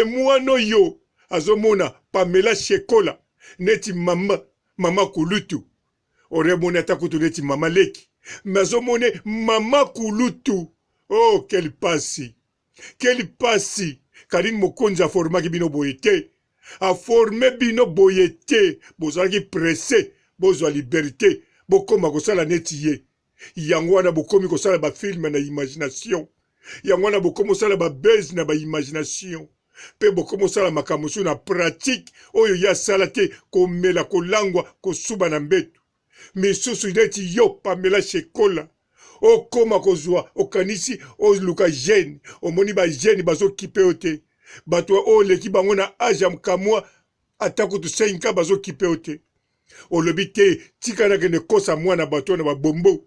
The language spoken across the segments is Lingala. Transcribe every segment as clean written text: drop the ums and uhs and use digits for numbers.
Mwano yo azomona Pamela Shekola neti mama kulutu. Oremona takutu neti mama leki. Mazomone mama kulutu. Oh, quel passi. Quel passi. Karine Mokonzi a formé bino boyete. A formé bino boyete. Bozalaki pressé. Bozwa liberté. Bokoma kosala neti ye. Yangwana bokomi kosala ba film na imagination. Yangwana bokomi kosala ba base na ba imagination. Pe bokomi kosala makamusu na pratique. Oyo ya sala te komela kolangwa kosuba na mbetu. Misusu neti yo Pamela Shekola. Okoma kozwa okanisi oluka jeune. Omoni ba jeune bazo kipe ote. Bato o leki bango na age mkamwa atakutu 5 bazo kipe ote. Olobi te tika na kene kosa mwana bato na babombo.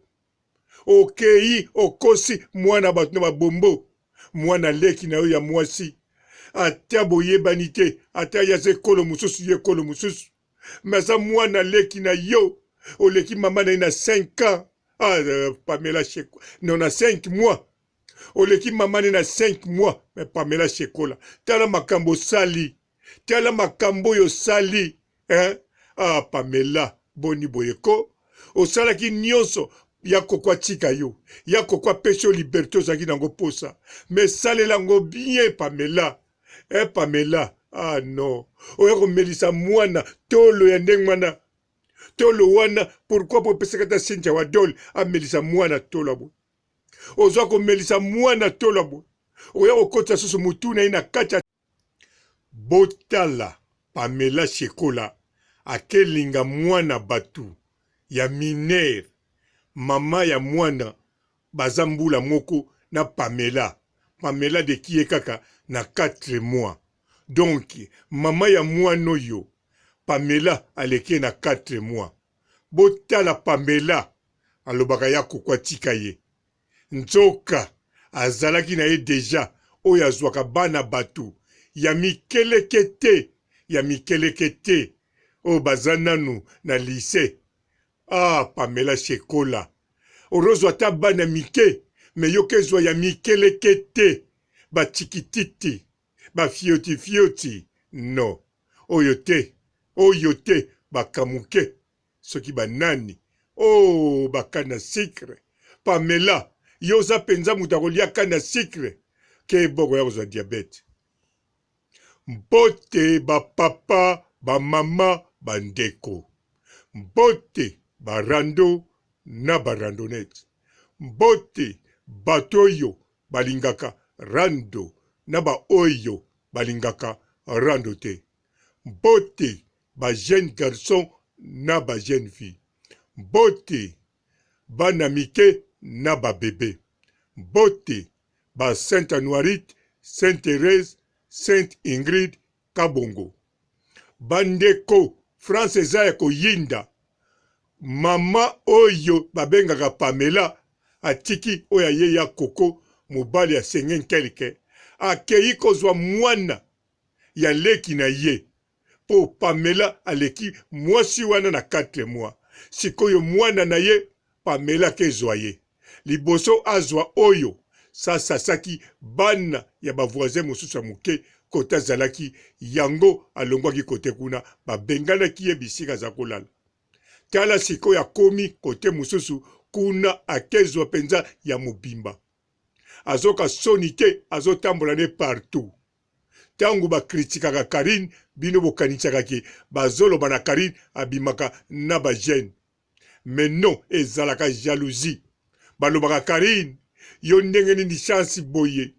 Okei okosi mwana bato na babombo. Mwana leki na yo ya mwasi. Ata boyebani te. Ata yaze kolo mususu ye kolo mususu. Masa mwana leki na yo. Oleki mama na 5 ans. Ah, Pamela Shekola. Non, na 5 mois. Oleki mama na 5 mois. Mais Pamela Shekola. Tala makambo sali. Tala makambo yo sali. Hein? Ah, Pamela. Boni boyeko. Osalaki nyonso. Yako kwa tika yo. Yako kwa pesho liberté ozaki nango posa. Mais sale lango bien, Pamela. Pamela. Ah, non. Oyako melisa mwana. Tolo ya ndengwana. Tolo wana, pourquoi pour pesa kata Cynthia Wadol a melisa mwana tolo abo. Ozwa ko melisa mwana tolo abo. Oya okota susu mutuna ina kacha. Botala Pamela Shekola akelinga mwana batu ya miner. Mama ya mwana bazambula moko na Pamela. Pamela de kie kaka na 4 mois. Donc, mama ya mwana yo. Pamela aleke na 4 mois. Botala Pamela alobaka ya kokwa tika ye. Nzoka azalaki na ye deja oyo azwaka bana batu ya mikelekete. Ya mikelekete. O bazananu na lycée. Ah, Pamela Shekola. Orozwa ta bana mike. Me yokezwa ya mikelekete. Ba chikititi. Ba fioti fioti. No. Oyote. Oyote bakamuke soki banani. Oh, bakana sikre. Pamela, yoza penza mutakolia kana sikre. Ke boko ya kozwa diabete. Mbote ba papa, ba mama, bandeko. Mbote barando na barandonete. Mbote batoyo balingaka rando na ba oyo balingaka rando te. Mbote ba jeune garçon na ba jeune fille. Mbote bana mike na ba bébé. Mbote ba Sainte Anuarite, Sainte Thérèse, Sainte Ingrid Kabongo. Bandeko France eza ya koyinda. Mama oyo babengaka Pamela atiki oya ye ya koko mobali ya sengen kelke. Akei kozwa mwana ya leki na ye. Po Pamela aleki mwasi wana na 4 mois. Sikoyo mwana na ye Pamela kezwa ye. Liboso azwa oyo. Sasa saki bana ya bavoisin mosusu ya muke kota zalaki yango alongwaki kote kuna babenganaki ye bisika za kolala. Tala sikoyo akomi kote mosusu kuna akezwa penza ya mobimba. Azoka soni te azotambola ne partout. Tangu ba kritikaka Karine bino bokanisaka ki bazoloba na Karine abimaka na ba jeune. Mais non, ezalaka jalousie. Balobaka Karine yo ndenge nini chance boye.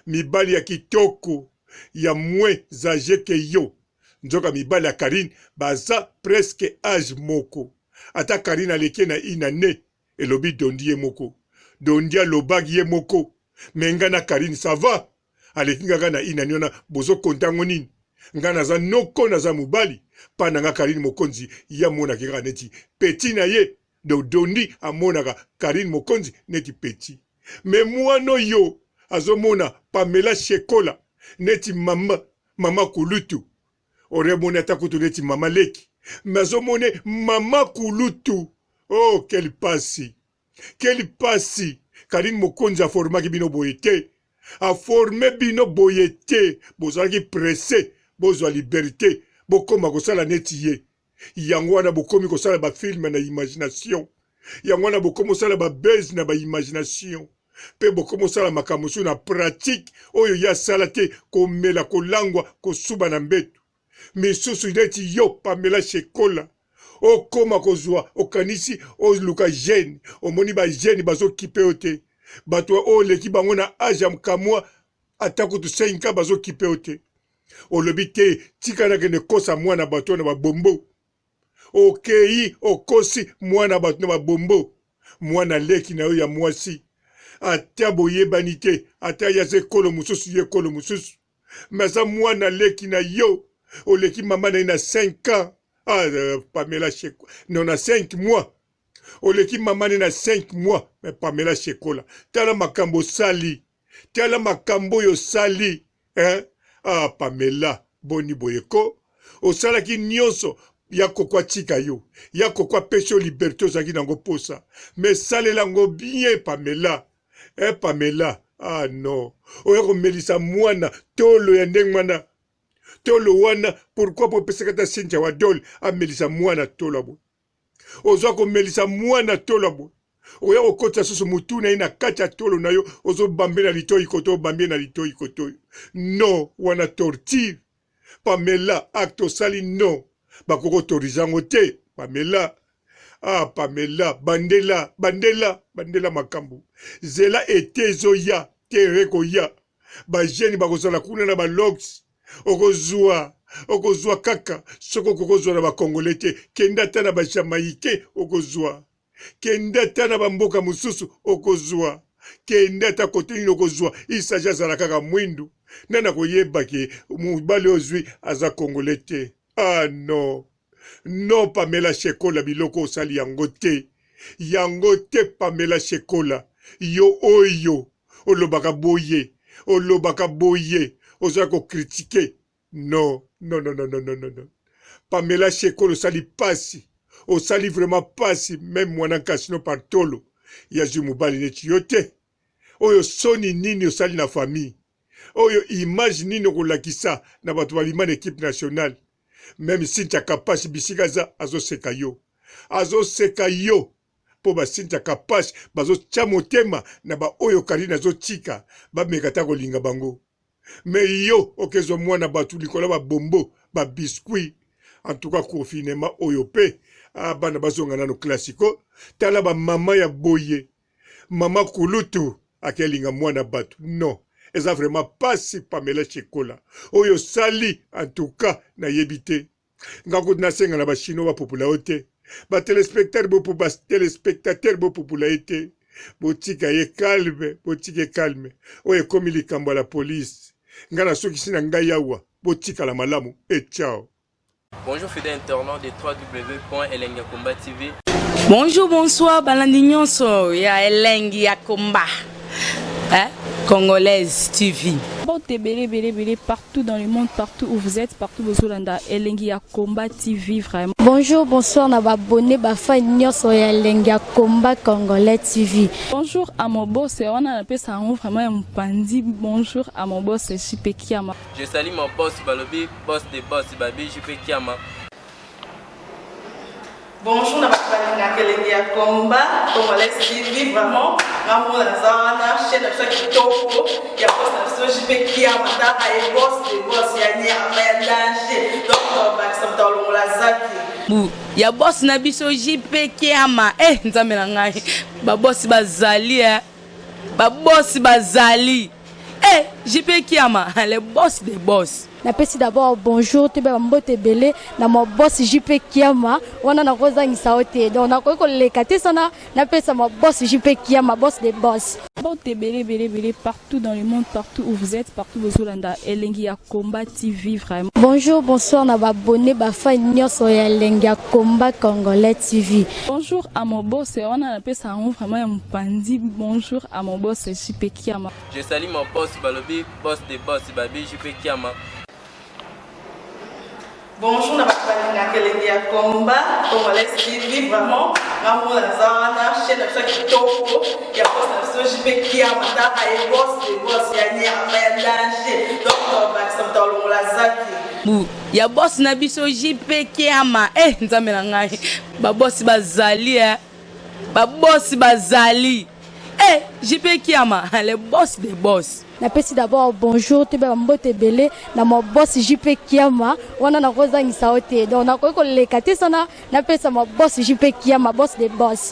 Mibali ya kitoko ya mwe zaje ke yo. Nzoka mibali ya Karine baza presque âge moko. Ata Karine aleke na inane elobi dondi ye moko. Dondi alobagi ye moko. Menga na Karine ça va. Aleki ngaka na inane na bozo kontango nini. Nga naza noko naza mubali. Pananga Karine Mokonzi ya mona kika neti petit na ye. Dondi amonaka Karine Mokonzi neti petit. Mais mwano yo azomona Pamela Shekola neti mama kulutu. Oremona takutu neti mama leki. Mais azomone mama kulutu. Oh, quel passi. Quel passi. Karine Mokonzi a formaki bino boyete. a formé bino boyete bozalaki pressé bozwa liberté bokoma kosala neti ye yango wana bokomi kosala ba film na imagination yango wana bokomi kosala ba base na ba imagination pe bokomi kosala makambo mosusu na pratique oyo ya sala te komela kolangwa kosuba na mbeto misusu neti yo Pamela Shekola okoma kozwa okanisi oluka jeune omoni ba jeune bazokipe yo te bato oyo leki bango na age ya kamwa ata kutu 5 ans bazokipe yo te olobi te tika nakende kosa mwana bato na babombo okei okosi mwana bato na babombo mwana leki na yo ya mwasi ata boyebani te ata yaza ekolo mosusu ye ekolo mosusu maza mwana leki na yo oleki mama na ye na 5 ans Pamela Shekola non na 5 mois oleki mama na 5 mois mais Pamela Shekola tala makambo sali tala makambo yo sali Pamela boni boyeko osalaki nyonso yako kwa tika yo yako kwa pesho liberté ozaki nango posa mais salelango bien Pamela Pamela non oya komelisa mwana tolo ya ndenge wana tolo wana pourquoi popesaka ta Cynthia Wadol amelisa mwana tolo abo ozwa komelisa mwana tolo abo oya kokota susu mutu na ye na kati ya tolo na yo ozobambe na litoi koto obambe na litoi koto non wana torture Pamela acte osali non bakokotorizango te Pamela Pamela bandela makambo zela ete ezoya te ekoya bajeni bakozala kuna na balogs okozwa kaka soko kokozwa na bakongole te kenda ata na bajamaike okozwa kenda ata na bamboka mosusu okozwa kenda ata kote nini okozwa isaji azala kaka mwindu nana koyebaki mobali ozwi aza kongole te non Pamela Shekola biloko osali yango te Pamela Shekola yo oyo olobaka boye oza kokritike non Pamela Shekola osali pasi osali vraiment pasi même mwana nkasino partolo yazwi mobali neti yo te oyo soni nini osali na famille oyo image nini okolakisa na bato balima na équipe nationale même Cynthia Kapashi bisika za azoseka yo po ba Cynthia Kapashi bazotya motema na ba oyo Karine azotika bameka ta kolinga bango mais yo okezwa mwana bato likola babombo ba biscuit en tout cas confinement oyo pe bana bazonga nano classico tala ba mama ya boye mama kulutu akelinga mwana bato non eza vraiment pasi Pamela Shekola oyo sali en tout cas na yebite ngako nasenga na ba chino ba popula ote ba téléspectateur bo popula ete botika ye calme oyo komi likambo la police ngana soki sina ngai yawa botika la malamu ciao. Bonjour fidèles internautes de www.elengiakomba TV. Bonjour, bonsoir, balandi nyonso ya Elengi ya Komba. Congolaise TV. Belé, partout dans le monde, partout où vous êtes, partout où vous êtes, Elengi ya Komba TV, vraiment. Bonjour, bonsoir, na abonné bafa nyonso ya Elengi ya Komba Congolais TV. Bonjour à mon boss, on a appelé ça vraiment un pandi. Bonjour à mon boss, JP Kiama. Je salue mon boss Balobi, boss des boss Babi, JP Kiama. Bonjour, na Elengi ya Komba Congolais TV, vraiment. Maman Lazana, chaîne de chaque topo, il y a pas de JP Kiama, et boss des boss, il y a un danger. Donc, on va s'entendre dans la zaki. Ya boss na biso JP Kiama nzambe na ngai ba boss bazali ba boss bazali JP Kiama le boss des boss. Napesi d'abord bonjour te ba mbote belé na mo boss JP Kiama wana na kozangisa ote donc na ko lekate sana napesa mo boss JP Kiama boss des boss. Belé, partout dans le monde, partout où vous êtes, partout où vous êtes, Elengi ya Komba TV, vraiment. Bonjour, bonsoir, na abonné bafa nyonso ya Elengi ya Komba Congolais TV. Bonjour à mon boss, on a appelé ça vraiment un pandi. Bonjour à mon boss, JP Kiama. Je salue mon boss Balobi, boss des boss Babi, JP Kiama. Bonjour, na Elengi ya Komba Congolais TV, vraiment. ngamona zana chaîne na kitoko ya boss na biso JP Kiama taka e boss de boss ya nyama ya danger donc ba samtalo la zaki bu ya boss na biso JP Kiama nzambe na ngai ba boss bazali ba boss bazali JP Kiama le boss des boss. Napesi d'abord bonjour te ba mbote belé na mo boss JP Kiama wana na kozangisa ote donc na ko lekate sana napesa mo boss JP Kiama boss des boss.